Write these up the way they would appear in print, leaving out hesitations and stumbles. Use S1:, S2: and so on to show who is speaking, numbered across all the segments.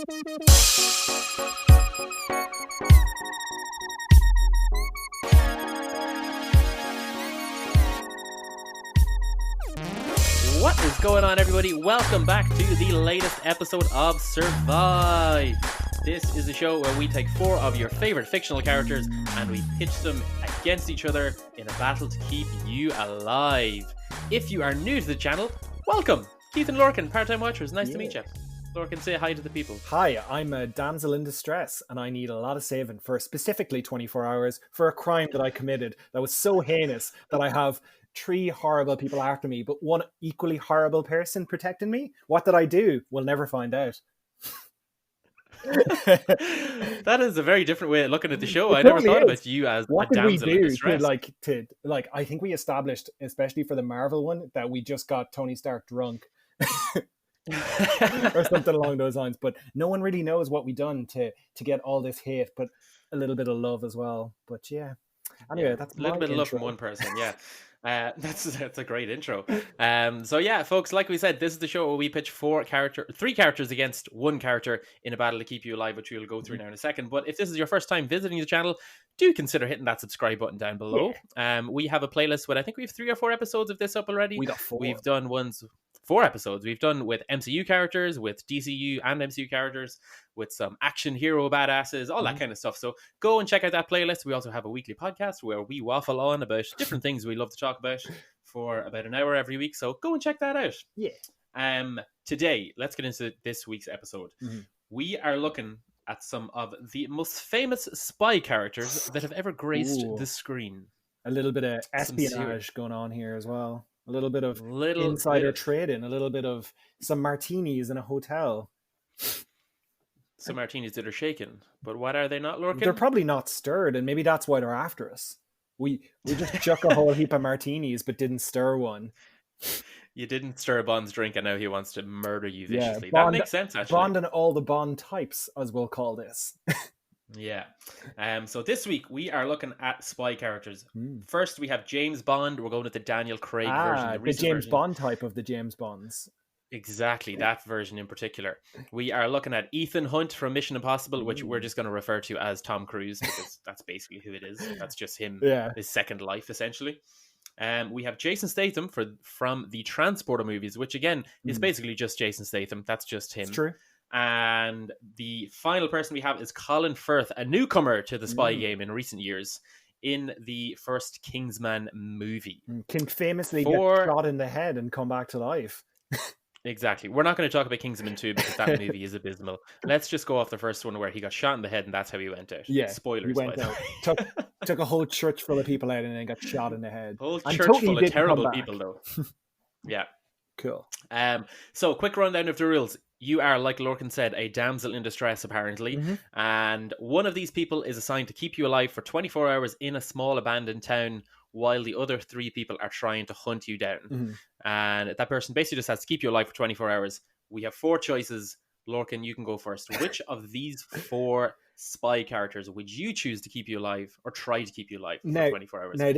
S1: What is going on, everybody? Welcome back to the latest episode of Survive. This is a show where we take 4 of your favorite fictional characters and we pitch them against each other in a battle to keep you alive. If you are new to the channel, welcome. Keith and Lorcan, part-time watchers. Nice to meet you. Lorcan, say hi to the people.
S2: Hi, I'm a damsel in distress and I need a lot of saving for specifically 24 hours for a crime that I committed that was so heinous that I have 3 horrible people after me, but 1 equally horrible person protecting me. What did I do? We'll never find out.
S1: That is a very different way of looking at the show. I never thought about you as
S2: what
S1: a
S2: did we
S1: damsel
S2: do
S1: in distress.
S2: to I think we established, especially for the Marvel one, that we just got Tony Stark drunk. Or something along those lines, but no one really knows what we done to get all this hate, but a little bit of love as well. But yeah, anyway, that's
S1: a little bit of love from one person. That's a great intro. So yeah, folks, like we said, this is the show where we pitch 3 characters against 1 character in a battle to keep you alive, which we'll go through now in a second. But if this is your first time visiting the channel, do consider hitting that subscribe button down below. We have a playlist with, I think we have 3 or 4 episodes of this up already.
S2: We got 4.
S1: We've done 4 episodes. We've done with MCU characters, with DCU and MCU characters, with some action hero badasses, all that kind of stuff. So go and check out that playlist. We also have a weekly podcast where we waffle on about different things we love to talk about for about an hour every week. So go and check that out.
S2: Yeah.
S1: Today, let's get into this week's episode. We are looking at some of the most famous spy characters that have ever graced the screen.
S2: A little bit of espionage going on here as well. A little bit of insider trading, a little bit of some martinis in a hotel.
S1: Some martinis that are shaken, but what are they not, Lorcan?
S2: They're probably not stirred, and maybe that's why they're after us. We just chuck a whole heap of martinis, but didn't stir one.
S1: You didn't stir Bond's drink, and now he wants to murder you viciously. That makes sense, actually.
S2: Bond and all the Bond types, as we'll call this.
S1: Yeah. So this week we are looking at spy characters. First, we have James Bond. We're going with the Daniel Craig version,
S2: the James Bond type of the James Bonds.
S1: Exactly, that version in particular. We are looking at Ethan Hunt from Mission Impossible, which we're just going to refer to as Tom Cruise because that's basically who it is. That's just him, his second life, essentially. We have Jason Statham from the Transporter movies, which again is basically just Jason Statham. That's just him.
S2: It's true.
S1: And the final person we have is Colin Firth, a newcomer to the spy game in recent years, in the first Kingsman movie.
S2: Can famously get shot in the head and come back to life.
S1: Exactly. We're not going to talk about Kingsman 2 because that movie is abysmal. Let's just go off the first one where he got shot in the head and that's how he went out.
S2: Yeah.
S1: Spoilers,
S2: by the way. Took a whole church full of people out and then got shot in the head.
S1: Whole church full of terrible people, though. Yeah.
S2: Cool.
S1: So, quick rundown of the rules. You are, like Lorcan said, a damsel in distress, apparently. And one of these people is assigned to keep you alive for 24 hours in a small abandoned town while the other 3 people are trying to hunt you down. And that person basically just has to keep you alive for 24 hours. We have 4 choices. Lorcan, you can go first. Which of these 4 spy characters would you choose to keep you alive or try to keep you alive for 24 hours?
S2: Now,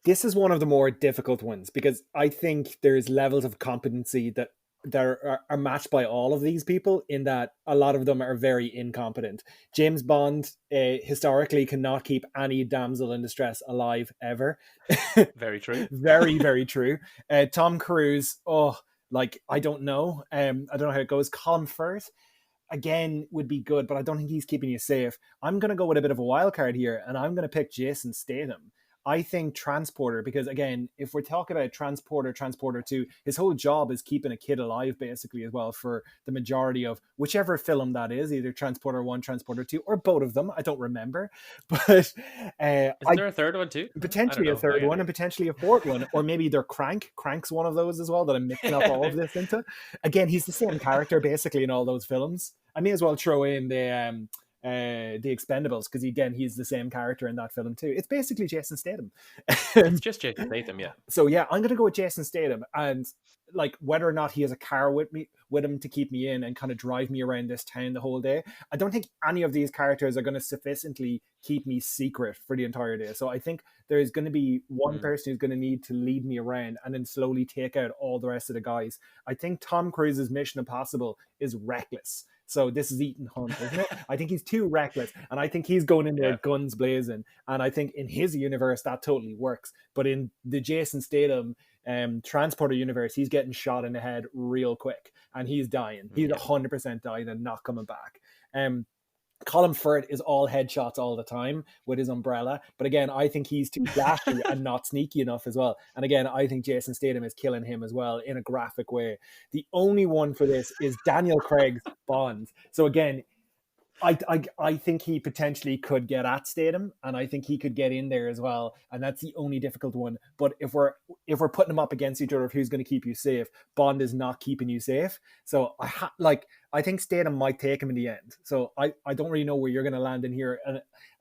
S2: this is one of the more difficult ones because I think there's levels of competency that are matched by all of these people in that a lot of them are very incompetent. James Bond historically cannot keep any damsel in distress alive ever.
S1: Very true.
S2: Very, very true. Tom Cruise, I don't know. I don't know how it goes. Colin Firth, again, would be good, but I don't think he's keeping you safe. I'm going to go with a bit of a wild card here, and I'm going to pick Jason Statham. I think Transporter, because again, if we're talking about Transporter 2, his whole job is keeping a kid alive basically as well for the majority of whichever film that is, either Transporter 1, Transporter 2, or both of them. I don't remember. But is
S1: there a third one too?
S2: Potentially a third one and potentially a fourth one. Or maybe they're Crank. Crank's one of those as well that I'm mixing up all of this into. Again, he's the same character basically in all those films. I may as well throw in the Expendables because again he's the same character in that film too. It's basically Jason Statham.
S1: It's just Jason Statham, yeah.
S2: So yeah, I'm gonna go with Jason Statham, and like whether or not he has a car with him to keep me in and kind of drive me around this town the whole day, I don't think any of these characters are going to sufficiently keep me secret for the entire day. So I think there's going to be one person who's going to need to lead me around and then slowly take out all the rest of the guys. I think Tom Cruise's Mission Impossible is reckless. So this is Ethan Hunt, isn't it? I think he's too reckless, and I think he's going in there
S1: Yeah.
S2: guns blazing. And I think in his universe that totally works, but in the Jason Statham transporter universe, he's getting shot in the head real quick, and he's dying. He's 100% dying and not coming back. Colin Firth is all headshots all the time with his umbrella. But again, I think he's too flashy and not sneaky enough as well. And again, I think Jason Statham is killing him as well in a graphic way. The only one for this is Daniel Craig's Bond. So again, I think he potentially could get at Statham, and I think he could get in there as well. And that's the only difficult one. But if we're putting them up against each other, of who's going to keep you safe, Bond is not keeping you safe. So I think Statham might take him in the end. So I don't really know where you're going to land in here,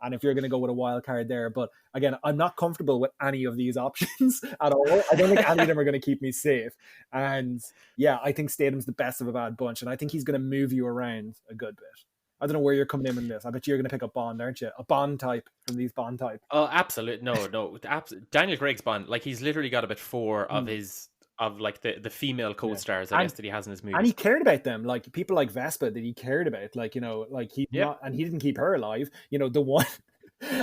S2: and if you're going to go with a wild card there. But again, I'm not comfortable with any of these options at all. I don't think any of them are going to keep me safe. And yeah, I think Statham's the best of a bad bunch, and I think he's going to move you around a good bit. I don't know where you're coming in this. I bet you're going to pick up Bond, aren't you? A Bond type from these Bond type.
S1: Oh, absolutely. No. Daniel Craig's Bond, like he's literally got about 4 of his like the female co-stars, I guess, that he has in his movies.
S2: And he cared about them, like people like Vespa that he cared about, like, you know, like not, and he didn't keep her alive. You know, the one.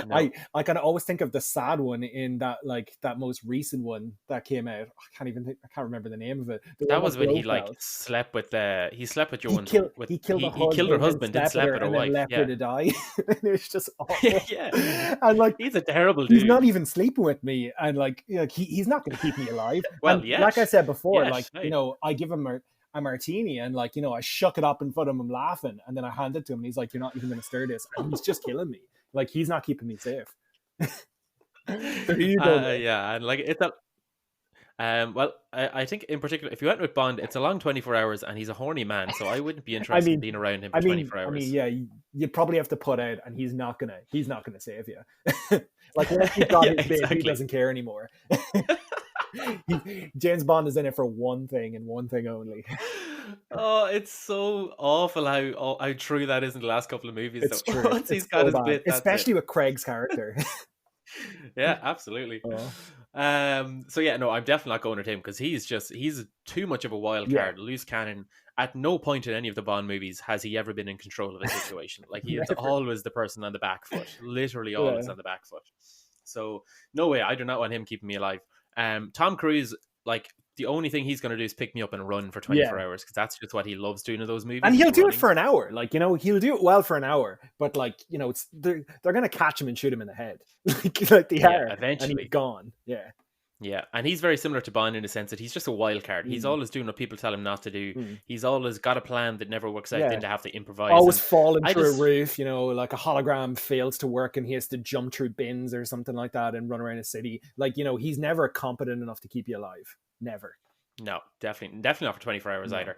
S2: No. I kind of always think of the sad one in that, like that most recent one that came out. I can't remember the name of it.
S1: That was when he slept with Joan. He killed her husband and slept with her wife.
S2: Left her to die. It's just awful.
S1: Yeah,
S2: and like
S1: he's a terrible dude.
S2: He's not even sleeping with me, and like he's not going to keep me alive.
S1: Well,
S2: yeah, like I said before, you know, I give him a martini, and like, you know, I shuck it up in front of him laughing, and then I hand it to him, and he's like, "You're not even going to stir this," and he's just killing me. Like, he's not keeping me safe. So
S1: yeah, and like it's a well, I think in particular, if you went with Bond, it's a long 24 hours, and he's a horny man, so I wouldn't be interested in being around him for 24 hours.
S2: I mean, yeah, you probably have to put out, and he's not gonna save you. Like, once he's got his bit, he doesn't care anymore. James Bond is in it for one thing and one thing only.
S1: Oh, it's so awful how true that is in the last couple of movies.
S2: It's true.
S1: Once he's got his bit,
S2: especially with Craig's character.
S1: Yeah, absolutely. So yeah, no, I'm definitely not going with him, because he's too much of a wild card, loose cannon. At no point in any of the Bond movies has he ever been in control of a situation. Like, he is always the person on the back foot, literally always on the back foot. So no way, I do not want him keeping me alive. Tom Cruise, like, the only thing he's going to do is pick me up and run for 24 hours, because that's just what he loves doing in those movies.
S2: And he'll do it for an hour. Like, you know, he'll do it well for an hour, but like, you know, they're going to catch him and shoot him in the head. like the hair,
S1: eventually.
S2: And he's gone. Yeah.
S1: Yeah, and he's very similar to Bond in the sense that he's just a wild card. He's always doing what people tell him not to do. He's always got a plan that never works out, then to have to improvise.
S2: Always falling through a roof, you know, like a hologram fails to work and he has to jump through bins or something like that and run around a city. Like, you know, he's never competent enough to keep you alive. Never.
S1: No, definitely not for 24 hours either.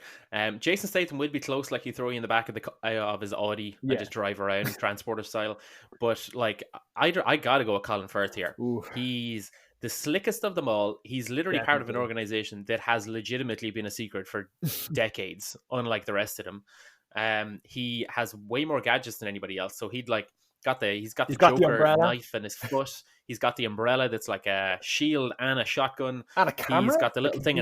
S1: Jason Statham would be close, like you throw you in the back of his Audi and just drive around transporter style. But like, I gotta go with Colin Firth here.
S2: Ooh.
S1: He's the slickest of them all. He's literally part of an organization that has legitimately been a secret for decades, unlike the rest of them. He has way more gadgets than anybody else. So he's got the Joker knife in his foot. He's got the umbrella that's like a shield and a shotgun.
S2: And a camera.
S1: He's got the little thing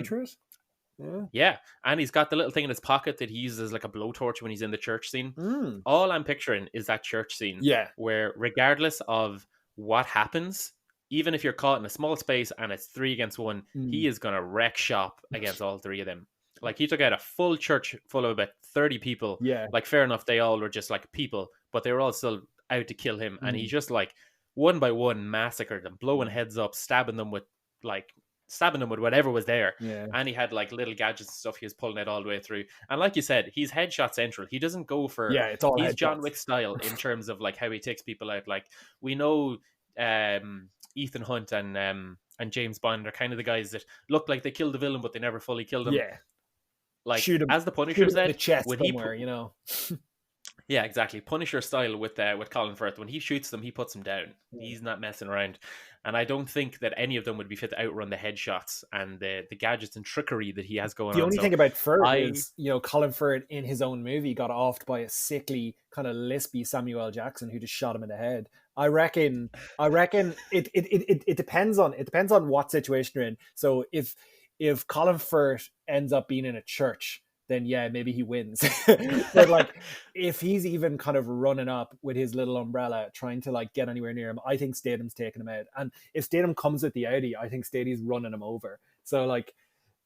S2: Yeah,
S1: and he's got the little thing in his pocket that he uses as like a blowtorch when he's in the church scene. All I'm picturing is that church scene.
S2: Yeah.
S1: Where regardless of what happens, even if you're caught in a small space and it's 3 against 1, he is going to wreck shop against all 3 of them. Like, he took out a full church full of about 30 people.
S2: Yeah.
S1: Like, fair enough, they all were just like people, but they were all still out to kill him. And he just like one by one massacred them, blowing heads up, stabbing them with whatever was there.
S2: Yeah.
S1: And he had like little gadgets and stuff he was pulling out all the way through. And like you said, he's headshot central. He doesn't go for
S2: it's all
S1: he's
S2: headshots.
S1: John Wick style in terms of like how he takes people out. Like, we know Ethan Hunt and James Bond are kind of the guys that look like they killed the villain, but they never fully killed him.
S2: Yeah.
S1: Like,
S2: shoot him,
S1: as the Punisher said,
S2: the chest
S1: when
S2: somewhere, you know.
S1: Yeah, exactly. Punisher style with Colin Firth. When he shoots them, he puts them down. He's not messing around. And I don't think that any of them would be fit to outrun the headshots and the gadgets and trickery that he has going on.
S2: The only thing about Firth is, you know, Colin Firth in his own movie got offed by a sickly, kind of lispy Samuel L. Jackson who just shot him in the head. I reckon it depends on what situation you're in. So if Colin Firth ends up being in a church, then yeah, maybe he wins. But like, if he's even kind of running up with his little umbrella, trying to like get anywhere near him, I think Statham's taking him out. And if Statham comes with the Audi, I think Statham's running him over. So like,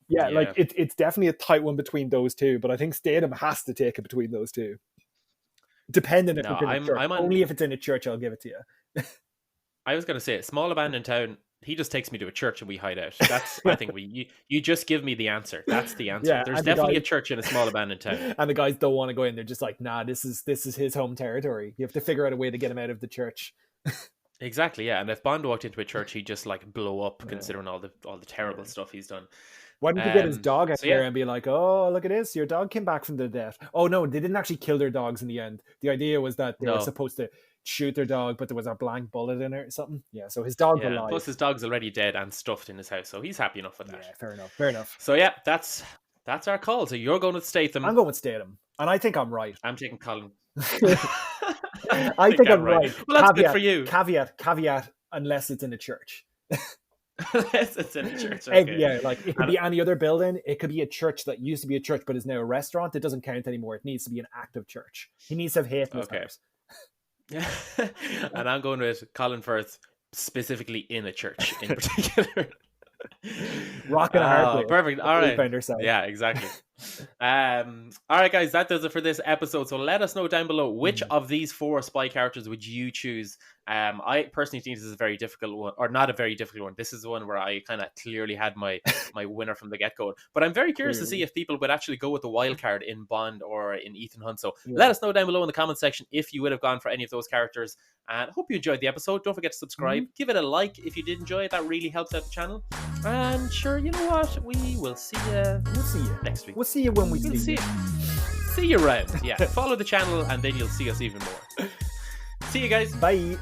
S2: yeah, like it's definitely a tight one between those two. But I think Statham has to take it between those two. Depending if it's in a church. Only if it's in a church, I'll give it to you.
S1: I was going to say, small abandoned town. He just takes me to a church and we hide out. That's I think you just give me the answer. That's the answer. Yeah, there's definitely a church in a small abandoned town.
S2: And the guys don't want to go in. They're just like, nah, this is his home territory. You have to figure out a way to get him out of the church.
S1: Exactly, yeah. And if Bond walked into a church, he'd just like blow up, considering all the terrible stuff he's done.
S2: Why don't you get his dog out there and be like, oh, look at this, your dog came back from the death. Oh no, they didn't actually kill their dogs in the end. The idea was that they were supposed to shoot their dog, but there was a blank bullet in it or something. Yeah, so his dog's alive.
S1: Plus his dog's already dead and stuffed in his house, so he's happy enough with that.
S2: Yeah, fair enough.
S1: So yeah, that's our call. So you're going with Statham.
S2: I'm going with Statham, and I think I'm right.
S1: I'm taking Colin.
S2: I think I'm right.
S1: Well, that's good for you.
S2: Caveat, unless it's in a church.
S1: Unless it's in a church. Okay.
S2: Yeah, like it could be any other building. It could be a church that used to be a church but is now a restaurant. It doesn't count anymore. It needs to be an active church. He needs to have hate in his house.
S1: Yeah. And I'm going with Colin Firth, specifically in a church in particular.
S2: Rocking a hard
S1: perfect. All right. Yeah, exactly. All right, guys, that does it for this episode. So let us know down below which of these 4 spy characters would you choose. I personally think this is a very difficult one, or not a very difficult one. This is the one where I kind of clearly had my winner from the get-go. But I'm very curious to see if people would actually go with the wild card in Bond or in Ethan Hunt. So let us know down below in the comment section if you would have gone for any of those characters. And I hope you enjoyed the episode. Don't forget to subscribe. Give it a like if you did enjoy it. That really helps out the channel. And sure, you know what? We will see you.
S2: We'll see you
S1: next week.
S2: We'll see you when we see you.
S1: See you around. Yeah. Follow the channel and then you'll see us even more. See you guys.
S2: Bye.